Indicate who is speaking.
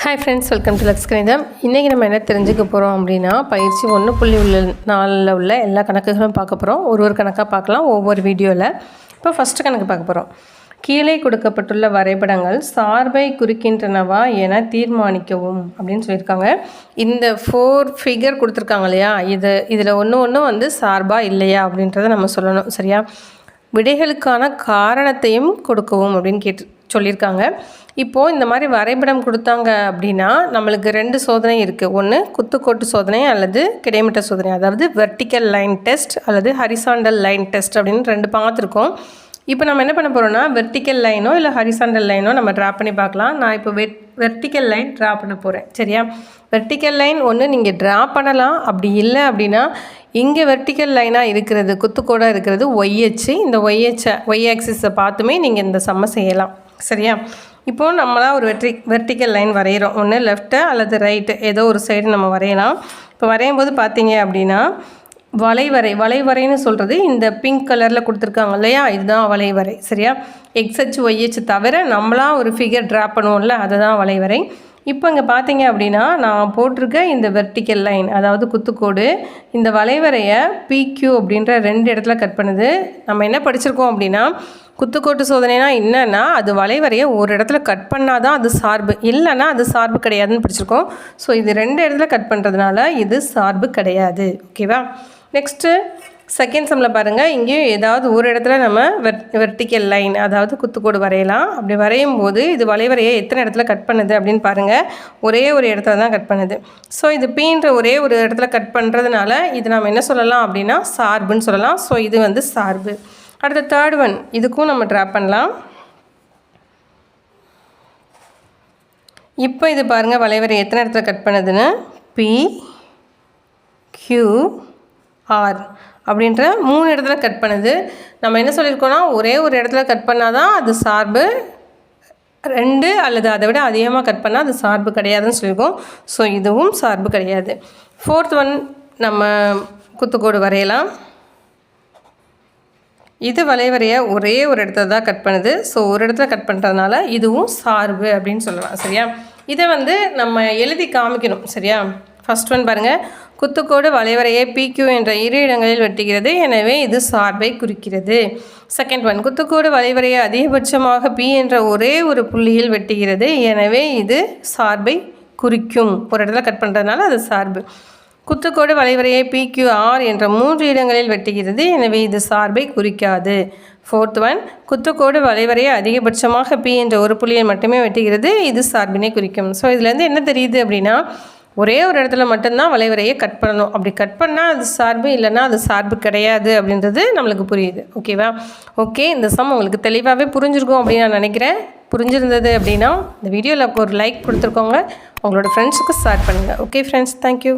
Speaker 1: Hi friends, welcome to Lux கணிதம். இன்றைக்கி நம்ம என்ன தெரிஞ்சுக்க போகிறோம் அப்படின்னா, பயிற்சி 1.4 உள்ள எல்லா கணக்குகளும் பார்க்க போகிறோம். ஒரு கணக்காக பார்க்கலாம் ஒவ்வொரு வீடியோவில். இப்போ ஃபஸ்ட்டு கணக்கு பார்க்க போகிறோம். கீழே கொடுக்கப்பட்டுள்ள வரைபடங்கள் சார்பை குறிக்கின்றனவா என தீர்மானிக்கவும் அப்படின்னு சொல்லியிருக்காங்க. இந்த 4 ஃபிகர் கொடுத்துருக்காங்க இல்லையா, இதில் ஒன்று வந்து சார்பா இல்லையா அப்படின்றத நம்ம சொல்லணும். சரியா? விடைகளுக்கான காரணத்தையும் கொடுக்கவும் அப்படின்னு சொல்லியிருக்காங்க. இப்போது இந்த மாதிரி வரைபடம் கொடுத்தாங்க அப்படின்னா நம்மளுக்கு 2 சோதனை இருக்குது. ஒன்று குத்துக்கோட்டு சோதனை அல்லது கிடைமட்ட சோதனை, அதாவது வெர்டிக்கல் லைன் டெஸ்ட் அல்லது ஹரிசாண்டல் லைன் டெஸ்ட் அப்படின்னு 2 பார்த்துருக்கோம். இப்போ நம்ம என்ன பண்ண போகிறோம்னா, வெர்டிக்கல் லைனோ இல்லை ஹரிசாண்டல் லைனோ நம்ம ட்ரா பண்ணி பார்க்கலாம். நான் இப்போ வெர்டிக்கல் லைன் ட்ரா பண்ண போகிறேன். சரியா? வெர்டிக்கல் லைன் ஒன்று நீங்கள் ட்ரா பண்ணலாம். அப்படி இல்லை அப்படின்னா இங்கே வெர்டிக்கல் லைனாக இருக்கிறது, குத்துக்கோடாக இருக்கிறது ஒய்ஹெச். இந்த ஒய் ஆக்சிஸை பார்த்துமே நீங்கள் இந்த சம்மை செய்யலாம். சரியா? இப்போது நம்மளாக ஒரு வெர்டிக்கல் லைன் வரைகிறோம். ஒன்று லெஃப்ட்டு அல்லது ரைட்டு, ஏதோ ஒரு சைடு நம்ம வரையலாம். இப்போ வரையும் போது பார்த்தீங்க அப்படின்னா வளைவரைன்னு சொல்கிறது இந்த பிங்க் கலரில் கொடுத்துருக்காங்க இல்லையா, இதுதான் வளைவரை. சரியா? எக்ஸ்ஹெச் ஒய்ஹெச் தவிர நம்மளாக ஒரு ஃபிகர் ட்ரா பண்ணுவோம்ல, அதுதான் வளைவரை. இப்போ இங்கே பார்த்தீங்க அப்படின்னா நான் போட்டிருக்க இந்த வெர்டிக்கல் லைன், அதாவது குத்துக்கோடு, இந்த வளைவரையை பிக்யூ அப்படின்ற 2 இடத்துல கட் பண்ணுது. நம்ம என்ன படிச்சிருக்கோம் அப்படின்னா, குத்துக்கோட்டு சோதனைனா என்னன்னா அது வளைவரையை ஒரு இடத்துல கட் பண்ணால் தான் அது சார்பு, இல்லைன்னா அது சார்பு கிடையாதுன்னு படிச்சிருக்கோம். ஸோ இது 2 இடத்துல கட் பண்ணுறதுனால இது சார்பு கிடையாது. ஓகேவா? நெக்ஸ்ட்டு செகண்ட் சம்மில் பாருங்கள். இங்கேயும் ஏதாவது ஒரு இடத்துல நம்ம வெர்டிக்கல் லைன், அதாவது குத்துக்கோடு வரையலாம். அப்படி வரையும் போது இது வளைவரையை எத்தனை இடத்துல கட் பண்ணுது அப்படின்னு பாருங்கள். ஒரே ஒரு இடத்துல தான் கட் பண்ணுது. ஸோ இது பீன்ற ஒரே ஒரு இடத்துல கட் பண்ணுறதுனால இது நம்ம என்ன சொல்லலாம் அப்படின்னா சார்புன்னு சொல்லலாம். ஸோ இது வந்து சார்பு. அடுத்த தேர்ட் ஒன், இதுக்கும் நம்ம ட்ரா பண்ணலாம். இப்போ இது பாருங்கள், வளைவரை எத்தனை இடத்துல கட் பண்ணுதுன்னு பி கியூ ஆர் அப்படின்ற 3 இடத்துல கட் பண்ணுது. நம்ம என்ன சொல்லியிருக்கோன்னா ஒரே ஒரு இடத்துல கட் பண்ணால் தான் அது சார்பு, 2 அல்லது அதை விட அதிகமாக கட் பண்ணால் அது சார்பு கிடையாதுன்னு சொல்லியிருக்கோம். ஸோ இதுவும் சார்பு கிடையாது. ஃபோர்த் ஒன், நம்ம குத்துக்கோடு வரையலாம். இது வளைவரையை ஒரே ஒரு இடத்துல தான் கட் பண்ணுது. ஸோ ஒரு இடத்துல கட் பண்ணுறதுனால இதுவும் சார்பு அப்படின்னு சொல்லலாம். சரியா? இதை வந்து நம்ம எழுதி காமிக்கணும். சரியா? ஃபர்ஸ்ட் ஒன் பாருங்கள், குத்துக்கோடு வளைவரையை பிக்யூ என்ற 2 இடங்களில் வெட்டுகிறது, எனவே இது சார்பை குறிக்கிறது. செகண்ட் ஒன், குத்துக்கோடு வளைவரையை அதிகபட்சமாக பி என்ற ஒரே ஒரு புள்ளியில் வெட்டுகிறது, எனவே இது சார்பை குறிக்கும். ஒரு இடத்துல கட் பண்ணுறதுனால அது சார்பு. குத்துக்கோடு வளைவரையை PQR என்ற 3 இடங்களில் வெட்டுகிறது, எனவே இது சார்பை குறிக்காது. ஃபோர்த் ஒன், குத்துக்கோடு வளைவரையை அதிகபட்சமாக P என்ற ஒரு புள்ளியில் மட்டுமே வெட்டுகிறது, இது சார்பினை குறிக்கும். ஸோ இதுலேருந்து என்ன தெரியுது அப்படின்னா, ஒரே ஒரு இடத்துல மட்டும்தான் வளைவரையை கட் பண்ணணும். அப்படி கட் பண்ணால் அது சார்பு, இல்லைன்னா அது சார்பு கிடையாது அப்படின்றது நம்மளுக்கு புரியுது. ஓகேவா? ஓகே, இந்த சம் உங்களுக்கு தெளிவாகவே புரிஞ்சிருக்கும் அப்படின்னு நான் நினைக்கிறேன். புரிஞ்சிருந்தது அப்படின்னா இந்த வீடியோவில் ஒரு லைக் கொடுத்துருக்கோங்க, உங்களோட ஃப்ரெண்ட்ஸுக்கு ஷேர் பண்ணுங்கள். Okay friends, thank you.